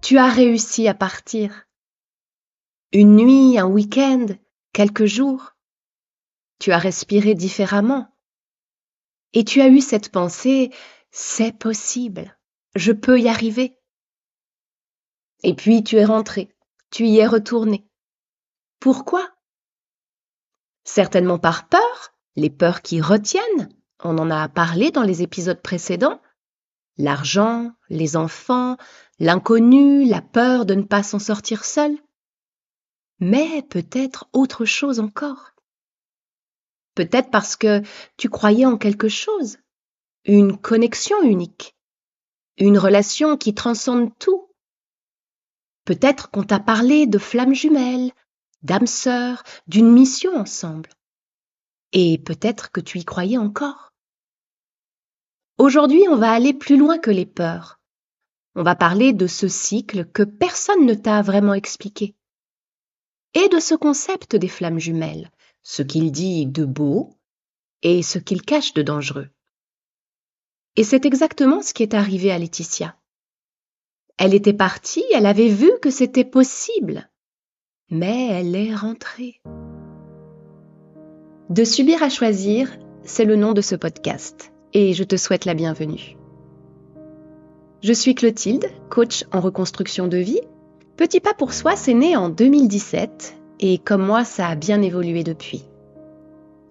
Tu as réussi à partir. Une nuit, un week-end, quelques jours. Tu as respiré différemment. Et tu as eu cette pensée, c'est possible, je peux y arriver. Et puis tu es rentré, tu y es retourné. Pourquoi? Certainement par peur, les peurs qui retiennent, on en a parlé dans les épisodes précédents. L'argent, les enfants, l'inconnu, la peur de ne pas s'en sortir seul. Mais peut-être autre chose encore. Peut-être parce que tu croyais en quelque chose, une connexion unique, une relation qui transcende tout. Peut-être qu'on t'a parlé de flammes jumelles, d'âmes sœurs, d'une mission ensemble. Et peut-être que tu y croyais encore. Aujourd'hui, on va aller plus loin que les peurs. On va parler de ce cycle que personne ne t'a vraiment expliqué. Et de ce concept des flammes jumelles, ce qu'il dit de beau et ce qu'il cache de dangereux. Et c'est exactement ce qui est arrivé à Laetitia. Elle était partie, elle avait vu que c'était possible, mais elle est rentrée. De subir à choisir, c'est le nom de ce podcast, et je te souhaite la bienvenue. Je suis Clotilde, coach en reconstruction de vie. Petit pas pour soi, c'est né en 2017, et comme moi, ça a bien évolué depuis.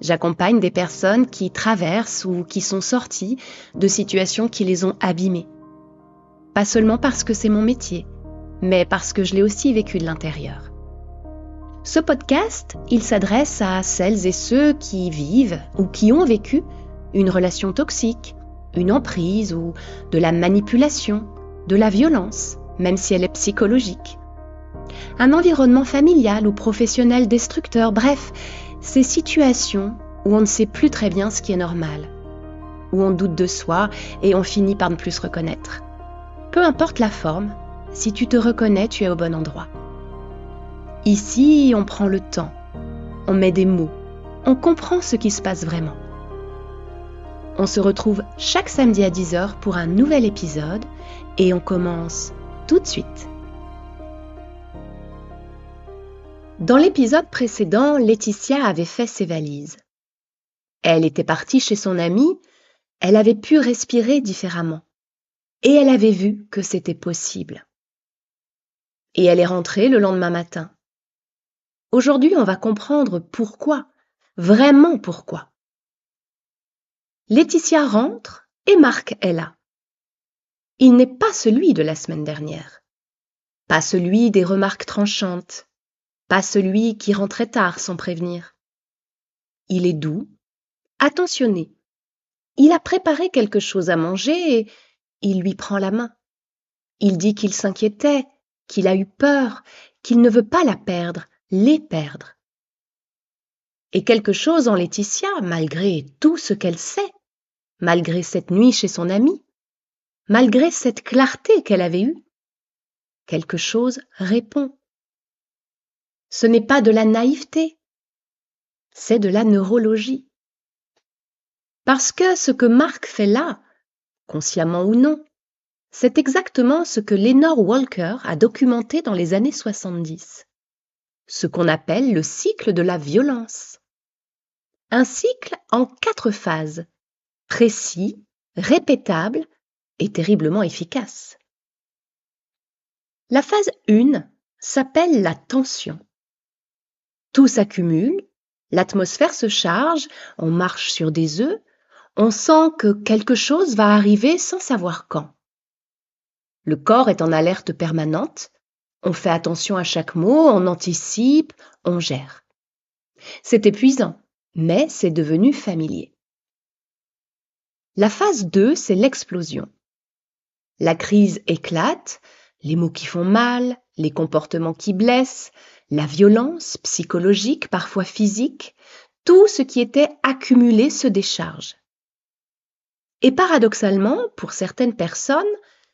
J'accompagne des personnes qui traversent ou qui sont sorties de situations qui les ont abîmées. Pas seulement parce que c'est mon métier, mais parce que je l'ai aussi vécu de l'intérieur. Ce podcast, il s'adresse à celles et ceux qui vivent ou qui ont vécu une relation toxique, une emprise ou de la manipulation, de la violence, même si elle est psychologique. Un environnement familial ou professionnel destructeur, bref, ces situations où on ne sait plus très bien ce qui est normal, où on doute de soi et on finit par ne plus se reconnaître. Peu importe la forme, si tu te reconnais, tu es au bon endroit. Ici, on prend le temps, on met des mots, on comprend ce qui se passe vraiment. On se retrouve chaque samedi à 10h pour un nouvel épisode et on commence tout de suite. Dans l'épisode précédent, Laetitia avait fait ses valises. Elle était partie chez son amie, elle avait pu respirer différemment et elle avait vu que c'était possible. Et elle est rentrée le lendemain matin. Aujourd'hui, on va comprendre pourquoi, vraiment pourquoi. Laetitia rentre et Marc est là. Il n'est pas celui de la semaine dernière, pas celui des remarques tranchantes, pas celui qui rentrait tard sans prévenir. Il est doux, attentionné. Il a préparé quelque chose à manger et il lui prend la main. Il dit qu'il s'inquiétait, qu'il a eu peur, qu'il ne veut pas la perdre, les perdre. Et quelque chose en Laetitia, malgré tout ce qu'elle sait, malgré cette nuit chez son amie, malgré cette clarté qu'elle avait eue, quelque chose répond. Ce n'est pas de la naïveté, c'est de la neurologie. Parce que ce que Marc fait là, consciemment ou non, c'est exactement ce que Lenore Walker a documenté dans les années 70. Ce qu'on appelle le cycle de la violence. Un cycle en 4 phases, précis, répétable et terriblement efficace. La phase 1 s'appelle la tension. Tout s'accumule, l'atmosphère se charge, on marche sur des œufs, on sent que quelque chose va arriver sans savoir quand. Le corps est en alerte permanente, on fait attention à chaque mot, on anticipe, on gère. C'est épuisant, mais c'est devenu familier. La phase 2, c'est l'explosion. La crise éclate, les mots qui font mal, les comportements qui blessent, la violence psychologique, parfois physique, tout ce qui était accumulé se décharge. Et paradoxalement, pour certaines personnes,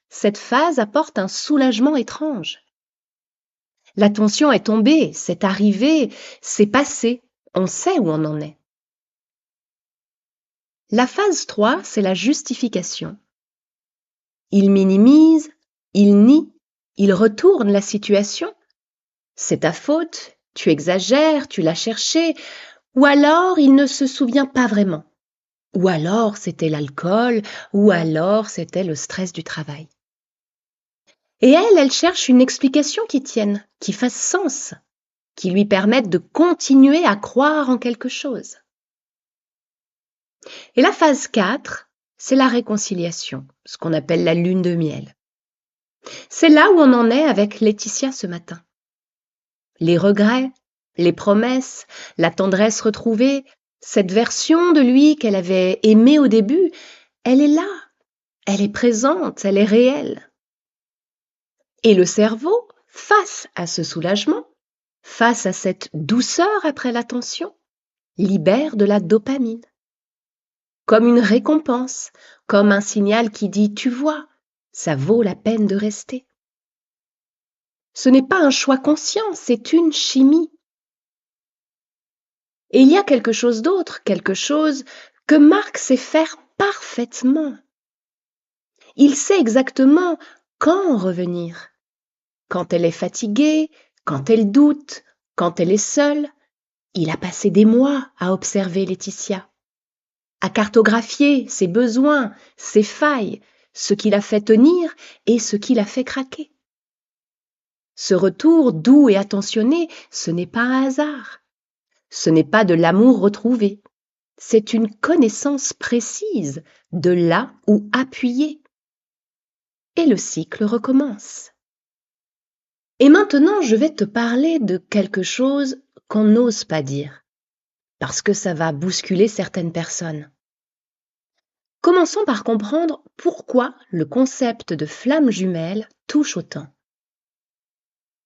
cette phase apporte un soulagement étrange. La tension est tombée, c'est arrivé, c'est passé, on sait où on en est. La phase 3, c'est la justification. Il minimise, il nie, Il retourne la situation. C'est ta faute, tu exagères, tu l'as cherché, ou alors il ne se souvient pas vraiment. Ou alors c'était l'alcool, ou alors c'était le stress du travail. Et elle cherche une explication qui tienne, qui fasse sens, qui lui permette de continuer à croire en quelque chose. Et la phase 4, c'est la réconciliation, ce qu'on appelle la lune de miel. C'est là où on en est avec Laetitia ce matin. Les regrets, les promesses, la tendresse retrouvée, cette version de lui qu'elle avait aimée au début, elle est là, elle est présente, elle est réelle. Et le cerveau, face à ce soulagement, face à cette douceur après la tension, libère de la dopamine. Comme une récompense, comme un signal qui dit « tu vois, ça vaut la peine de rester ». Ce n'est pas un choix conscient, c'est une chimie. Et il y a quelque chose d'autre, quelque chose que Marc sait faire parfaitement. Il sait exactement quand revenir. Quand elle est fatiguée, quand elle doute, quand elle est seule. Il a passé des mois à observer Laetitia, à cartographier ses besoins, ses failles, ce qui l'a fait tenir et ce qui l'a fait craquer. Ce retour doux et attentionné, ce n'est pas un hasard. Ce n'est pas de l'amour retrouvé. C'est une connaissance précise de là où appuyer. Et le cycle recommence. Et maintenant, je vais te parler de quelque chose qu'on n'ose pas dire, parce que ça va bousculer certaines personnes. Commençons par comprendre pourquoi le concept de flamme jumelle touche autant.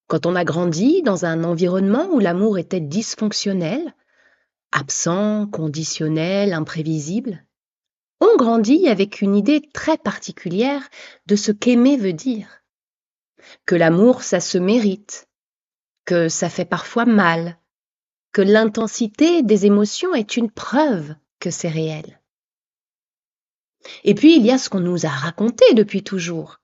Quand on a grandi dans un environnement où l'amour était dysfonctionnel, absent, conditionnel, imprévisible, on grandit avec une idée très particulière de ce qu'aimer veut dire. Que l'amour, ça se mérite, que ça fait parfois mal, que l'intensité des émotions est une preuve que c'est réel. Et puis, il y a ce qu'on nous a raconté depuis toujours.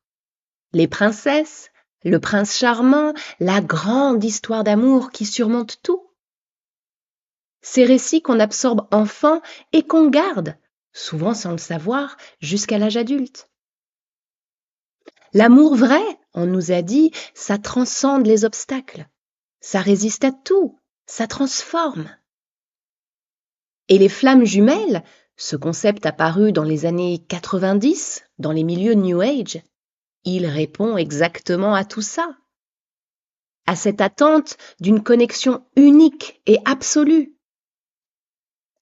Les princesses, le prince charmant, la grande histoire d'amour qui surmonte tout. Ces récits qu'on absorbe enfant et qu'on garde, souvent sans le savoir, jusqu'à l'âge adulte. L'amour vrai, on nous a dit, ça transcende les obstacles, ça résiste à tout, ça transforme. Et les flammes jumelles, ce concept apparu dans les années 90, dans les milieux New Age, il répond exactement à tout ça, à cette attente d'une connexion unique et absolue,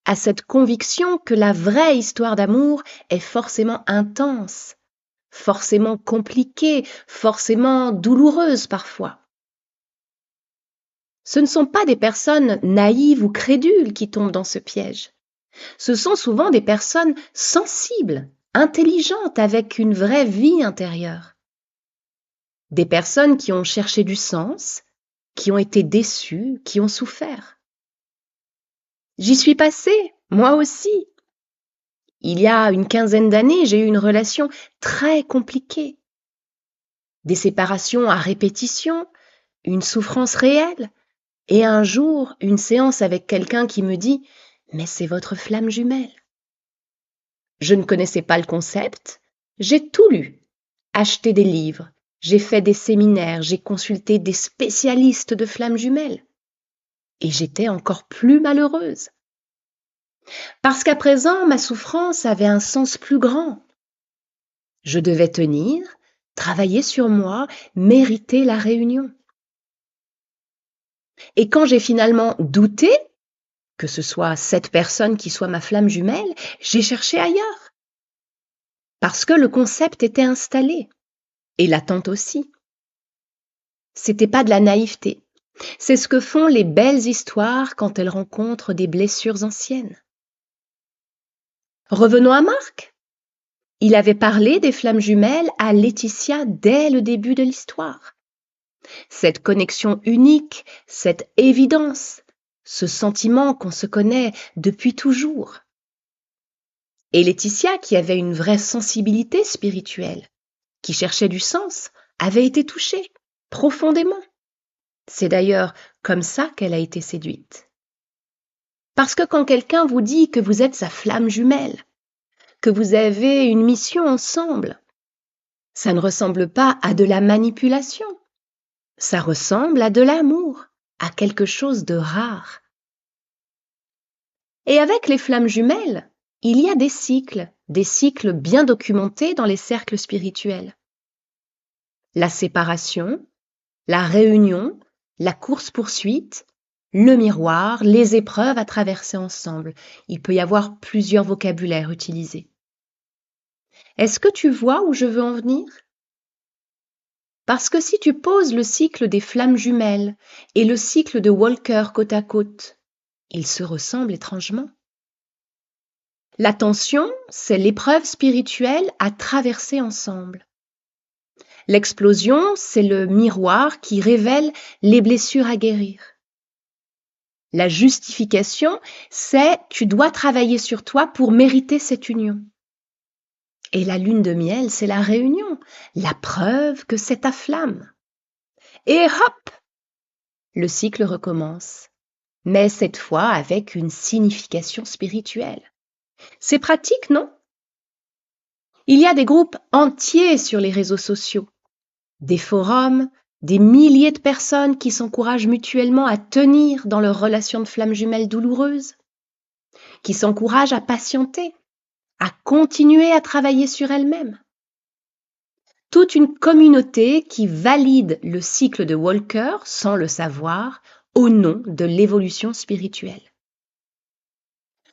à cette conviction que la vraie histoire d'amour est forcément intense, forcément compliquée, forcément douloureuse parfois. Ce ne sont pas des personnes naïves ou crédules qui tombent dans ce piège. Ce sont souvent des personnes sensibles, intelligentes, avec une vraie vie intérieure. Des personnes qui ont cherché du sens, qui ont été déçues, qui ont souffert. J'y suis passée, moi aussi. Il y a une quinzaine d'années, j'ai eu une relation très compliquée. Des séparations à répétition, une souffrance réelle, et un jour, une séance avec quelqu'un qui me dit « Mais c'est votre flamme jumelle ». Je ne connaissais pas le concept, j'ai tout lu, acheté des livres, j'ai fait des séminaires, j'ai consulté des spécialistes de flammes jumelles. Et j'étais encore plus malheureuse. Parce qu'à présent, ma souffrance avait un sens plus grand. Je devais tenir, travailler sur moi, mériter la réunion. Et quand j'ai finalement douté, que ce soit cette personne qui soit ma flamme jumelle, j'ai cherché ailleurs. Parce que le concept était installé. Et l'attente aussi. C'était pas de la naïveté. C'est ce que font les belles histoires quand elles rencontrent des blessures anciennes. Revenons à Marc. Il avait parlé des flammes jumelles à Laetitia dès le début de l'histoire. Cette connexion unique, cette évidence, ce sentiment qu'on se connaît depuis toujours. Et Laetitia, qui avait une vraie sensibilité spirituelle, qui cherchait du sens, avait été touchée, profondément. C'est d'ailleurs comme ça qu'elle a été séduite. Parce que quand quelqu'un vous dit que vous êtes sa flamme jumelle, que vous avez une mission ensemble, ça ne ressemble pas à de la manipulation. Ça ressemble à de l'amour, à quelque chose de rare. Et avec les flammes jumelles, il y a des cycles bien documentés dans les cercles spirituels. La séparation, la réunion, la course-poursuite, le miroir, les épreuves à traverser ensemble. Il peut y avoir plusieurs vocabulaires utilisés. Est-ce que tu vois où je veux en venir? Parce que si tu poses le cycle des flammes jumelles et le cycle de Walker côte à côte, ils se ressemblent étrangement. La tension, c'est l'épreuve spirituelle à traverser ensemble. L'explosion, c'est le miroir qui révèle les blessures à guérir. La justification, c'est tu dois travailler sur toi pour mériter cette union. Et la lune de miel, c'est la réunion, la preuve que c'est ta flamme. Et hop, le cycle recommence, mais cette fois avec une signification spirituelle. C'est pratique, non? Il y a des groupes entiers sur les réseaux sociaux, des forums, des milliers de personnes qui s'encouragent mutuellement à tenir dans leur relation de flamme jumelle douloureuse, qui s'encouragent à patienter, à continuer à travailler sur elles-mêmes. Toute une communauté qui valide le cycle de Walker sans le savoir au nom de l'évolution spirituelle.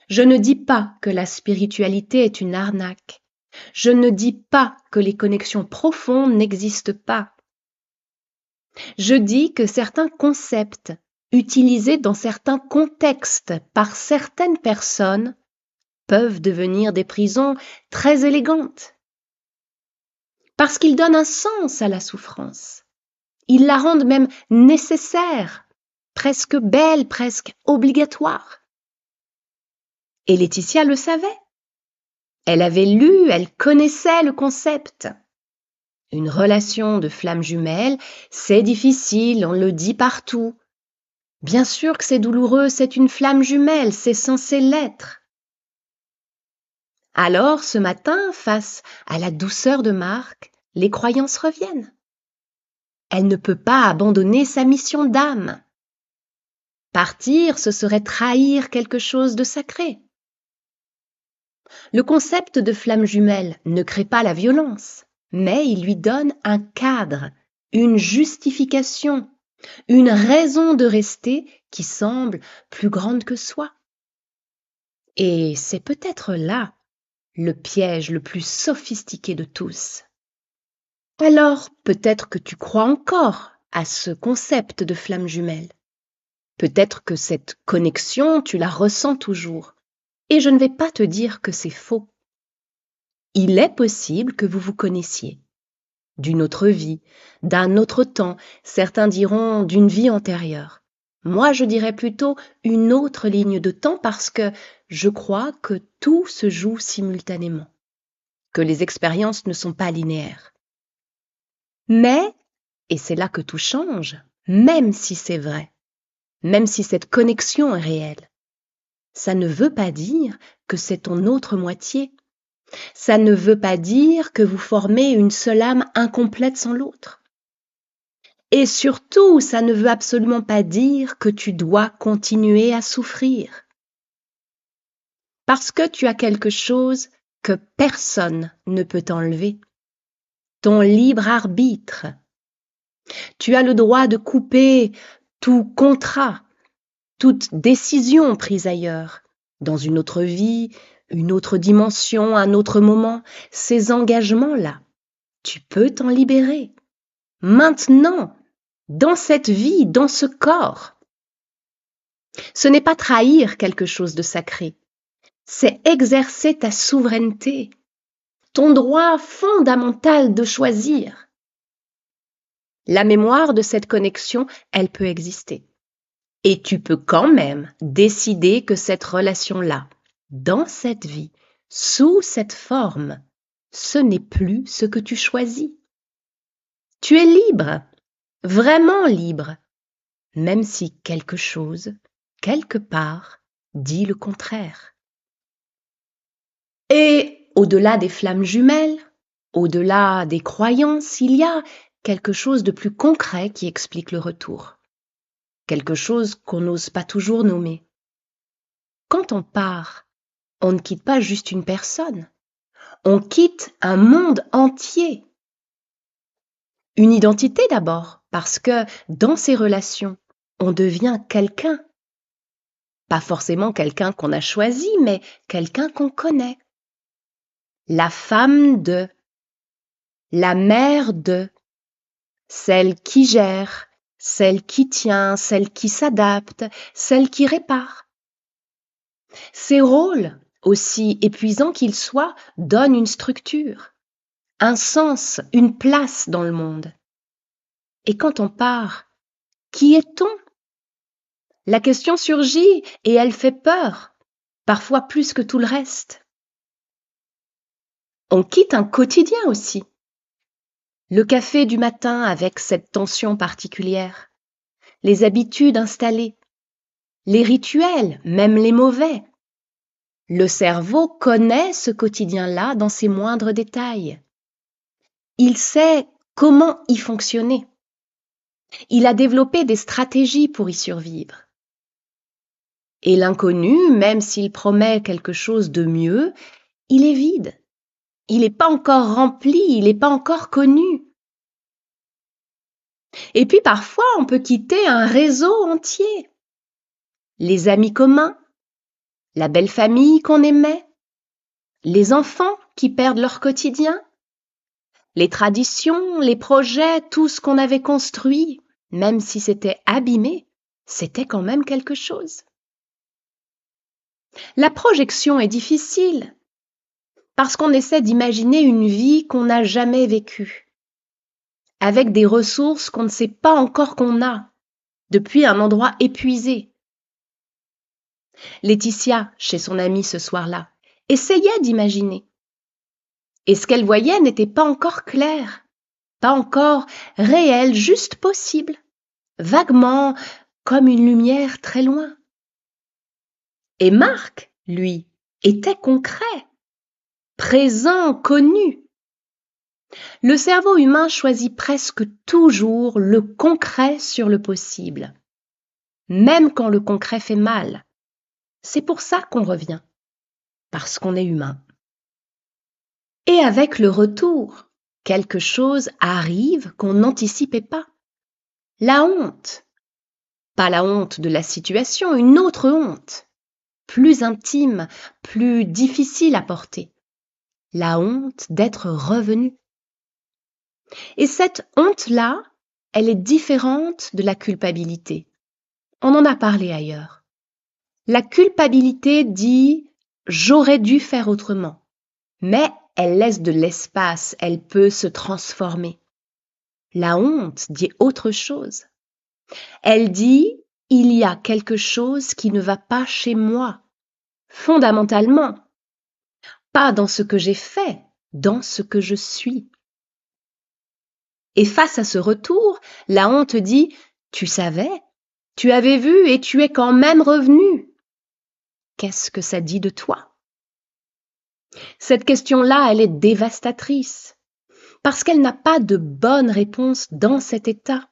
Je ne dis pas que la spiritualité est une arnaque. Je ne dis pas que les connexions profondes n'existent pas. Je dis que certains concepts utilisés dans certains contextes par certaines personnes peuvent devenir des prisons très élégantes. Parce qu'ils donnent un sens à la souffrance. Ils la rendent même nécessaire, presque belle, presque obligatoire. Et Laetitia le savait. Elle avait lu, elle connaissait le concept. Une relation de flamme jumelle, c'est difficile, on le dit partout. Bien sûr que c'est douloureux, c'est une flamme jumelle, c'est censé l'être. Alors, ce matin, face à la douceur de Marc, les croyances reviennent. Elle ne peut pas abandonner sa mission d'âme. Partir, ce serait trahir quelque chose de sacré. Le concept de flamme jumelle ne crée pas la violence, mais il lui donne un cadre, une justification, une raison de rester qui semble plus grande que soi. Et c'est peut-être là le piège le plus sophistiqué de tous. Alors, peut-être que tu crois encore à ce concept de flamme jumelle. Peut-être que cette connexion, tu la ressens toujours. Et je ne vais pas te dire que c'est faux. Il est possible que vous vous connaissiez. D'une autre vie, d'un autre temps, certains diront d'une vie antérieure. Moi, je dirais plutôt une autre ligne de temps parce que je crois que tout se joue simultanément, que les expériences ne sont pas linéaires. Mais, et c'est là que tout change, même si c'est vrai, même si cette connexion est réelle, ça ne veut pas dire que c'est ton autre moitié. Ça ne veut pas dire que vous formez une seule âme incomplète sans l'autre. Et surtout, ça ne veut absolument pas dire que tu dois continuer à souffrir. Parce que tu as quelque chose que personne ne peut t'enlever. Ton libre arbitre. Tu as le droit de couper tout contrat, toute décision prise ailleurs, dans une autre vie, une autre dimension, un autre moment. Ces engagements-là, tu peux t'en libérer. Maintenant, dans cette vie, dans ce corps. Ce n'est pas trahir quelque chose de sacré, c'est exercer ta souveraineté, ton droit fondamental de choisir. La mémoire de cette connexion, elle peut exister. Et tu peux quand même décider que cette relation-là, dans cette vie, sous cette forme, ce n'est plus ce que tu choisis. Tu es libre, vraiment libre, même si quelque chose, quelque part, dit le contraire. Et au-delà des flammes jumelles, au-delà des croyances, il y a quelque chose de plus concret qui explique le retour. Quelque chose qu'on n'ose pas toujours nommer. Quand on part, on ne quitte pas juste une personne, on quitte un monde entier. Une identité d'abord, parce que dans ces relations, on devient quelqu'un. Pas forcément quelqu'un qu'on a choisi, mais quelqu'un qu'on connaît. La femme de, la mère de, celle qui gère, celle qui tient, celle qui s'adapte, celle qui répare. Ces rôles, aussi épuisants qu'ils soient, donnent une structure, un sens, une place dans le monde. Et quand on part, qui est-on? La question surgit et elle fait peur, parfois plus que tout le reste. On quitte un quotidien aussi. Le café du matin avec cette tension particulière, les habitudes installées, les rituels, même les mauvais. Le cerveau connaît ce quotidien-là dans ses moindres détails. Il sait comment y fonctionner. Il a développé des stratégies pour y survivre. Et l'inconnu, même s'il promet quelque chose de mieux, il est vide. Il n'est pas encore rempli, il n'est pas encore connu. Et puis parfois, on peut quitter un réseau entier. Les amis communs, la belle famille qu'on aimait, les enfants qui perdent leur quotidien, les traditions, les projets, tout ce qu'on avait construit, même si c'était abîmé, c'était quand même quelque chose. La projection est difficile parce qu'on essaie d'imaginer une vie qu'on n'a jamais vécue, avec des ressources qu'on ne sait pas encore qu'on a, depuis un endroit épuisé. Laetitia, chez son amie ce soir-là, essayait d'imaginer. Et ce qu'elle voyait n'était pas encore clair, pas encore réel, juste possible, vaguement comme une lumière très loin. Et Marc, lui, était concret, présent, connu. Le cerveau humain choisit presque toujours le concret sur le possible, même quand le concret fait mal. C'est pour ça qu'on revient, parce qu'on est humain. Et avec le retour, quelque chose arrive qu'on n'anticipait pas. La honte. Pas la honte de la situation, une autre honte, plus intime, plus difficile à porter. La honte d'être revenu. Et cette honte-là, elle est différente de la culpabilité. On en a parlé ailleurs. La culpabilité dit « j'aurais dû faire autrement », mais elle laisse de l'espace, elle peut se transformer. La honte dit autre chose. Elle dit « il y a quelque chose qui ne va pas chez moi, fondamentalement, pas dans ce que j'ai fait, dans ce que je suis ». Et face à ce retour, la honte dit « tu savais, tu avais vu et tu es quand même revenu ». Qu'est-ce que ça dit de toi? Cette question-là, elle est dévastatrice, parce qu'elle n'a pas de bonne réponse dans cet état.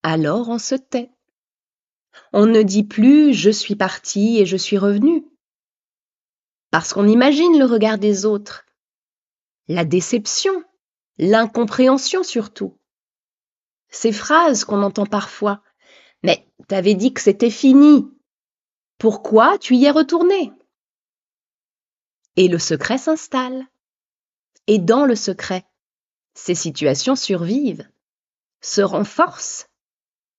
Alors on se tait. On ne dit plus « je suis parti et je suis revenu », parce qu'on imagine le regard des autres, la déception, l'incompréhension surtout. Ces phrases qu'on entend parfois. « Mais t'avais dit que c'était fini. Pourquoi tu y es retourné ?» Et le secret s'installe. Et dans le secret, ces situations survivent, se renforcent,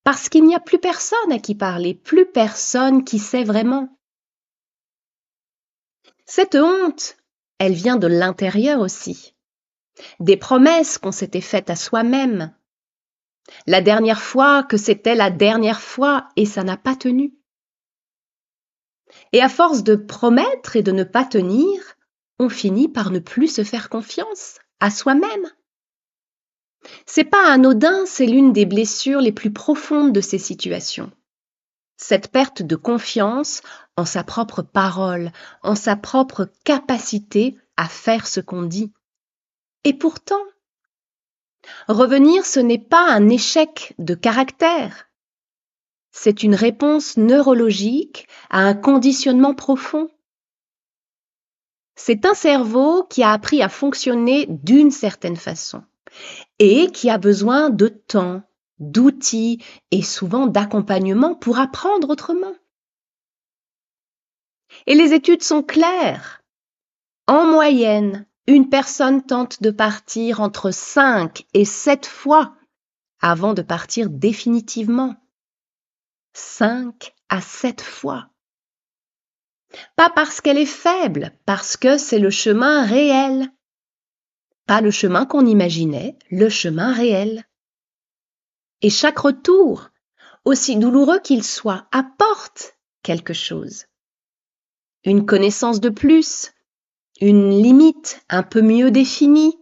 parce qu'il n'y a plus personne à qui parler, plus personne qui sait vraiment. Cette honte, elle vient de l'intérieur aussi. Des promesses qu'on s'était faites à soi-même. La dernière fois que c'était la dernière fois et ça n'a pas tenu. Et à force de promettre et de ne pas tenir, on finit par ne plus se faire confiance à soi-même. C'est pas anodin, c'est l'une des blessures les plus profondes de ces situations. Cette perte de confiance en sa propre parole, en sa propre capacité à faire ce qu'on dit. Et pourtant, revenir, ce n'est pas un échec de caractère. C'est une réponse neurologique à un conditionnement profond. C'est un cerveau qui a appris à fonctionner d'une certaine façon et qui a besoin de temps, d'outils et souvent d'accompagnement pour apprendre autrement. Et les études sont claires. En moyenne, une personne tente de partir entre 5 et 7 fois avant de partir définitivement. 5 à 7 fois. Pas parce qu'elle est faible, parce que c'est le chemin réel. Pas le chemin qu'on imaginait, le chemin réel. Et chaque retour, aussi douloureux qu'il soit, apporte quelque chose. Une connaissance de plus, une limite un peu mieux définie,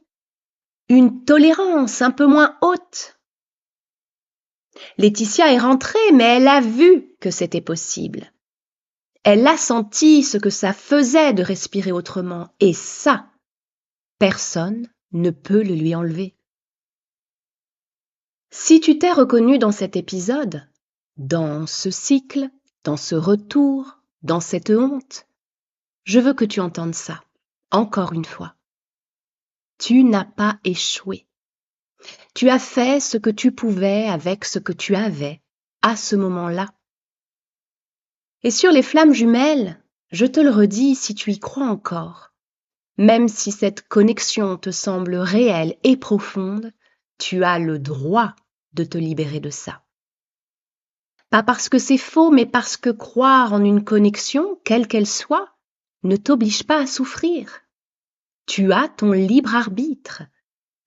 une tolérance un peu moins haute. Laetitia est rentrée, mais elle a vu que c'était possible. Elle a senti ce que ça faisait de respirer autrement, et ça, personne ne peut le lui enlever. Si tu t'es reconnu dans cet épisode, dans ce cycle, dans ce retour, dans cette honte, je veux que tu entendes ça, encore une fois. Tu n'as pas échoué. Tu as fait ce que tu pouvais avec ce que tu avais à ce moment-là. Et sur les flammes jumelles, je te le redis si tu y crois encore. Même si cette connexion te semble réelle et profonde, tu as le droit de te libérer de ça. Pas parce que c'est faux, mais parce que croire en une connexion, quelle qu'elle soit, ne t'oblige pas à souffrir. Tu as ton libre arbitre.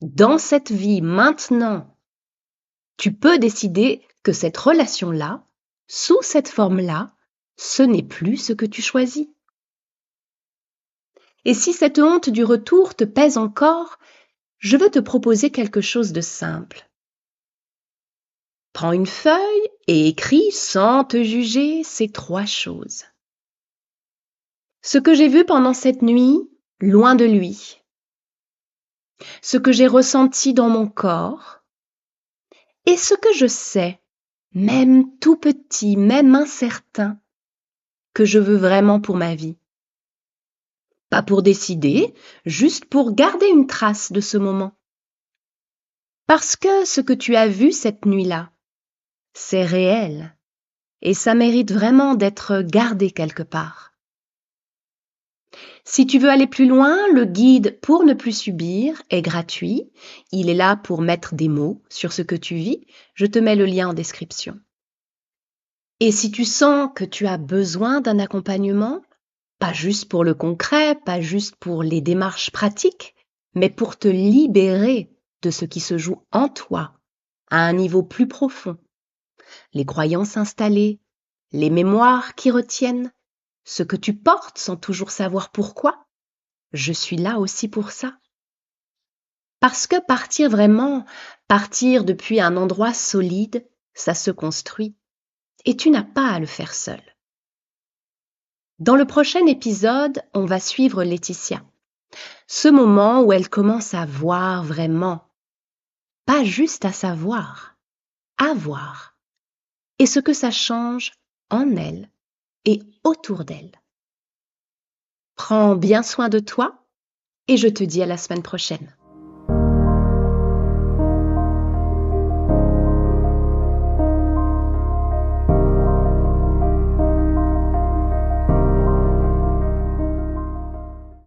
Dans cette vie, maintenant, tu peux décider que cette relation-là, sous cette forme-là, ce n'est plus ce que tu choisis. Et si cette honte du retour te pèse encore, je veux te proposer quelque chose de simple. Prends une feuille et écris sans te juger ces 3 choses. Ce que j'ai vu pendant cette nuit, loin de lui. Ce que j'ai ressenti dans mon corps. Et ce que je sais, même tout petit, même incertain, que je veux vraiment pour ma vie. Pas pour décider, juste pour garder une trace de ce moment. Parce que ce que tu as vu cette nuit-là, c'est réel et ça mérite vraiment d'être gardé quelque part. Si tu veux aller plus loin, le guide pour ne plus subir est gratuit. Il est là pour mettre des mots sur ce que tu vis. Je te mets le lien en description. Et si tu sens que tu as besoin d'un accompagnement, pas juste pour le concret, pas juste pour les démarches pratiques, mais pour te libérer de ce qui se joue en toi, à un niveau plus profond. Les croyances installées, les mémoires qui retiennent, ce que tu portes sans toujours savoir pourquoi. Je suis là aussi pour ça. Parce que partir vraiment, partir depuis un endroit solide, ça se construit. Et tu n'as pas à le faire seul. Dans le prochain épisode, on va suivre Laetitia. Ce moment où elle commence à voir vraiment, pas juste à savoir, à voir. Et ce que ça change en elle et autour d'elle. Prends bien soin de toi et je te dis à la semaine prochaine.